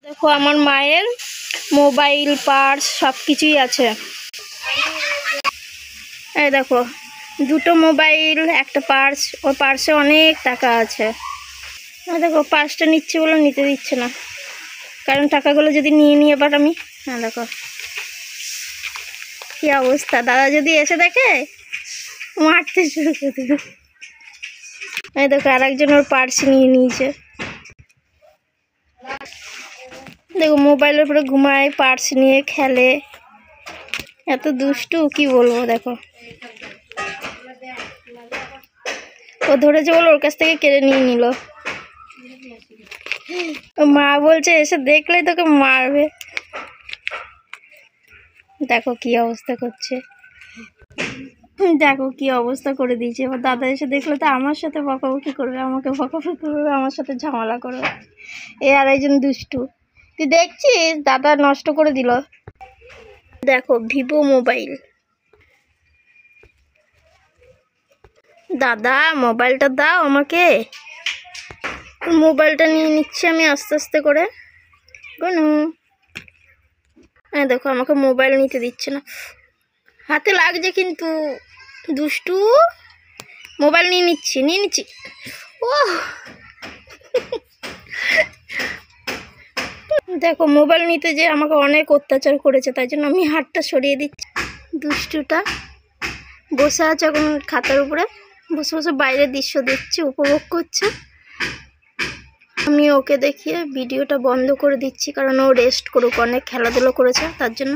দেখো আমার মায়ের মোবাইল পার্স সব কিছুই আছে। এই দেখো দুটো মোবাইল একটা পার্স, ওর পার্সে অনেক টাকা আছে। দেখো পার্সটা নিচ্ছে বলে নিতে দিচ্ছে না, কারণ টাকাগুলো যদি নিয়ে নিয়ে এবার আমি দেখো কি অবস্থা, দাদা যদি এসে দেখে মারতে শুরু করে দেবে। এই দেখো আর একজন ওর পার্স নিয়ে নিয়েছে। দেখো মোবাইলের উপরে ঘুমায়, পার্স নিয়ে খেলে, এত দুষ্টু কি বলবো। দেখো ও ধরেছে বলে ওর কাছ থেকে কেড়ে নিয়ে নিল। মা বলছে এসে দেখলেই তোকে মারবে। দেখো কি অবস্থা করছে, দেখো কি অবস্থা করে দিয়েছে। এবার দাদা এসে দেখলে তো আমার সাথে বকাবকি করবে, আমাকে বকাবকি করবে, আমার সাথে ঝামেলা করবে। এ আর একজন দুষ্টু, তুই দেখছিস দাদা নষ্ট করে দিল। দেখো ভিভো মোবাইল, দাদা মোবাইলটা দাও আমাকে। মোবাইলটা নিয়ে নিচ্ছি আমি আস্তে আস্তে করে। হ্যাঁ দেখো আমাকে মোবাইল নিতে দিচ্ছে না, হাতে লাগছে কিন্তু দুষ্টু। মোবাইল নিয়ে নিচ্ছি ও দেখো মোবাইল নিতে যে আমাকে অনেক অত্যাচার করেছে, তাই জন্য আমি হাতটা সরিয়ে দিচ্ছি। দুষ্টুটা বসে আছে এখন খাতার উপরে, বসে বসে বাইরের দৃশ্য দেখছে, উপভোগ করছে। আমি ওকে দেখিয়ে ভিডিওটা বন্ধ করে দিচ্ছি, কারণ ও রেস্ট করুক, অনেক খেলাধুলো করেছে তার জন্য।